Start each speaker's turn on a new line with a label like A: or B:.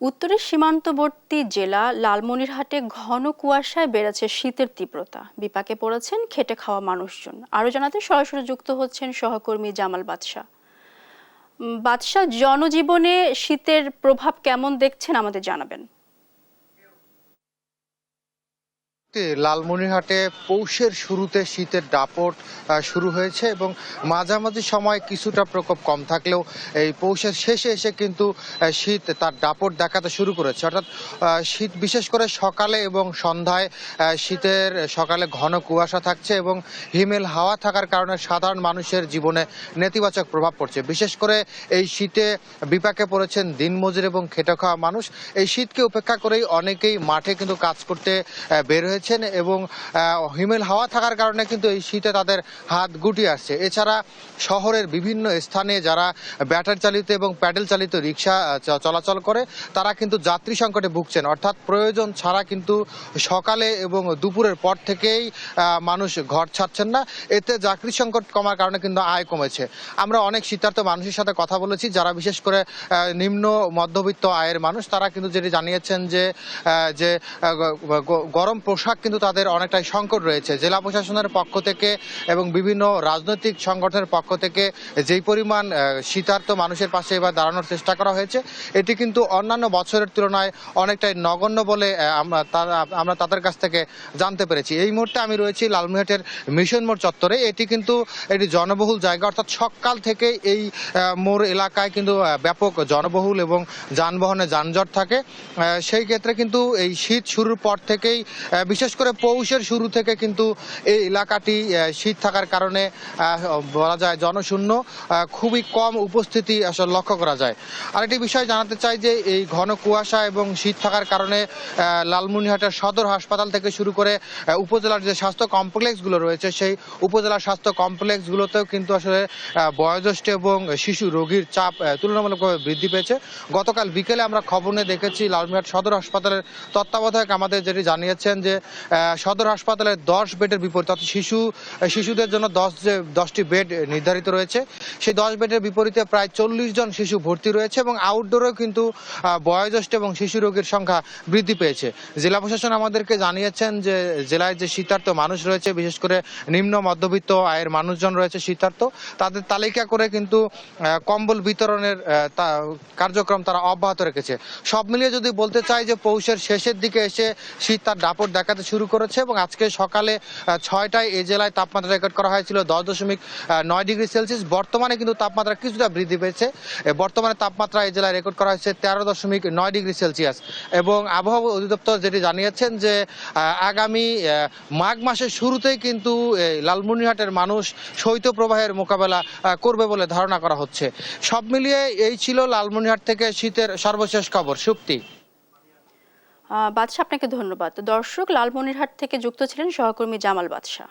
A: উত্তরের সীমান্তবর্তী জেলা লালমনিরহাটে ঘন কুয়াশায় বেড়েছে শীতের তীব্রতা। বিপাকে পড়েছেন খেটে খাওয়া মানুষজন। আরো জানাতে সরাসরি যুক্ত হচ্ছেন সহকর্মী জামাল বাদশা। বাদশা, জনজীবনে শীতের প্রভাব কেমন দেখছেন আমাদের জানাবেন।
B: লালমনিরহাটে পৌষের শুরুতে শীতের দাপট শুরু হয়েছে এবং মাঝামাঝি সময় কিছুটা প্রকোপ কম থাকলেও এই পৌষের শেষে এসে কিন্তু শীত তার দাপট দেখাতে শুরু করেছে। অর্থাৎ শীত বিশেষ করে সকালে এবং সন্ধ্যায় শীতের সকালে ঘন কুয়াশা থাকছে এবং হিমেল হাওয়া থাকার কারণে সাধারণ মানুষের জীবনে নেতিবাচক প্রভাব পড়ছে। বিশেষ করে এই শীতে বিপাকে পড়েছেন দিনমজুর এবং খেটে খাওয়া মানুষ। এই শীতকে উপেক্ষা করেই অনেকেই মাঠে কিন্তু কাজ করতে বের হয়েছেন এবং হিমেল হাওয়া থাকার কারণে কিন্তু এই শীতে তাদের হাত গুটিয়ে আসছে। এছাড়া শহরের বিভিন্ন স্থানে যারা ব্যাটারি চালিত এবং প্যাডেল চালিত রিক্সা চলাচল করে তারা কিন্তু যাত্রী সংকটে ভুগছেন। অর্থাৎ প্রয়োজন ছাড়া কিন্তু সকালে এবং দুপুরের পর থেকেই মানুষ ঘর ছাড়ছেন না। এতে যাত্রী সংকট কমার কারণে কিন্তু আয় কমেছে। আমরা অনেক শীতার্ত মানুষের সাথে কথা বলেছি যারা বিশেষ করে নিম্ন মধ্যবিত্ত আয়ের মানুষ। তারা কিন্তু যেটি জানিয়েছেন যে গরম পোশাক কিন্তু তাদের অনেকটাই সংকট রয়েছে। জেলা প্রশাসনের পক্ষ থেকে এবং বিভিন্ন রাজনৈতিক সংগঠনের পক্ষ থেকে যেই পরিমাণ শীতার্ত মানুষের পাশে এবার দাঁড়ানোর চেষ্টা করা হয়েছে এটি কিন্তু অন্যান্য বছরের তুলনায় অনেকটাই নগণ্য বলে আমরা তাদের কাছ থেকে জানতে পেরেছি। এই মুহূর্তে আমি রয়েছি লালমনিরহাটের মিশন মোড় চত্বরে। এটি কিন্তু একটি জনবহুল জায়গা, অর্থাৎ সকাল থেকে এই মোড় এলাকায় কিন্তু ব্যাপক জনবহুল এবং যানবাহনে যানজট থাকে। সেই ক্ষেত্রে কিন্তু এই শীত শুরুর পর থেকেই বিশেষ করে পৌষের শুরু থেকে কিন্তু এই এলাকাটি শীত থাকার কারণে বলা যায় জনশূন্য, খুবই কম উপস্থিতি আসলে লক্ষ্য করা যায়। আরেকটি বিষয় জানাতে চাই যে এই ঘন কুয়াশা এবং শীত থাকার কারণে লালমনিরহাটের সদর হাসপাতাল থেকে শুরু করে উপজেলার যে স্বাস্থ্য কমপ্লেক্সগুলো রয়েছে সেই উপজেলার স্বাস্থ্য কমপ্লেক্সগুলোতেও কিন্তু আসলে বয়োজ্যেষ্ঠ এবং শিশু রোগীর চাপ তুলনামূলকভাবে বৃদ্ধি পেয়েছে। গতকাল বিকেলে আমরা খবর নিয়ে দেখেছি লালমনিরহাট সদর হাসপাতালের তত্ত্বাবধায়ক আমাদের যেটি জানিয়েছেন যে সদর হাসপাতালে 10 বেডের বিপরীতে, অর্থাৎ শিশুদের জন্য 10টি বেড নির্ধারিত রয়েছে। সেই 10 বেডের বিপরীতে প্রায় 40 জন শিশু ভর্তি রয়েছে এবং আউটডোরেও কিন্তু বয়োজ্যেষ্ঠ এবং শিশু রোগীর সংখ্যা বৃদ্ধি পেয়েছে। জেলা প্রশাসন আমাদেরকে জানিয়েছেন যে জেলায় যে শীতার্ত মানুষ রয়েছে, বিশেষ করে নিম্ন মধ্যবিত্ত আয়ের মানুষজন রয়েছে শীতার্ত, তাদের তালিকা করে কিন্তু কম্বল বিতরণের কার্যক্রম তারা অব্যাহত রেখেছে। সব মিলিয়ে যদি বলতে চাই যে পৌষের শেষের দিকে এসে শীত তার দাপট দেখাতে শুরু করেছে এবং আজকে সকালে 6টায় এই জেলায় তাপমাত্রা রেকর্ড করা হয়েছিল 10.9 ডিগ্রি সেলসিয়াস। বর্তমানে কিন্তু তাপমাত্রা কিছুটা বৃদ্ধি পেয়েছে। বর্তমানে তাপমাত্রা এই জেলায় রেকর্ড করা হয়েছে 13.9 ডিগ্রি সেলসিয়াস এবং আবহাওয়া অধিদপ্তর যেটি জানিয়েছেন যে আগামী মাঘ মাসের শুরুতেই কিন্তু লালমনিরহাটের মানুষ শৈত্যপ্রবাহের মোকাবেলা করবে বলে ধারণা করা হচ্ছে। সব মিলিয়ে এই ছিল লালমনিরহাট থেকে শীতের সর্বশেষ খবর। সুপ্তি।
A: বাদশা, আপনাকে ধন্যবাদ। দর্শক, লালমনিরহাট থেকে যুক্ত ছিলেন সহকর্মী জামাল বাদশা।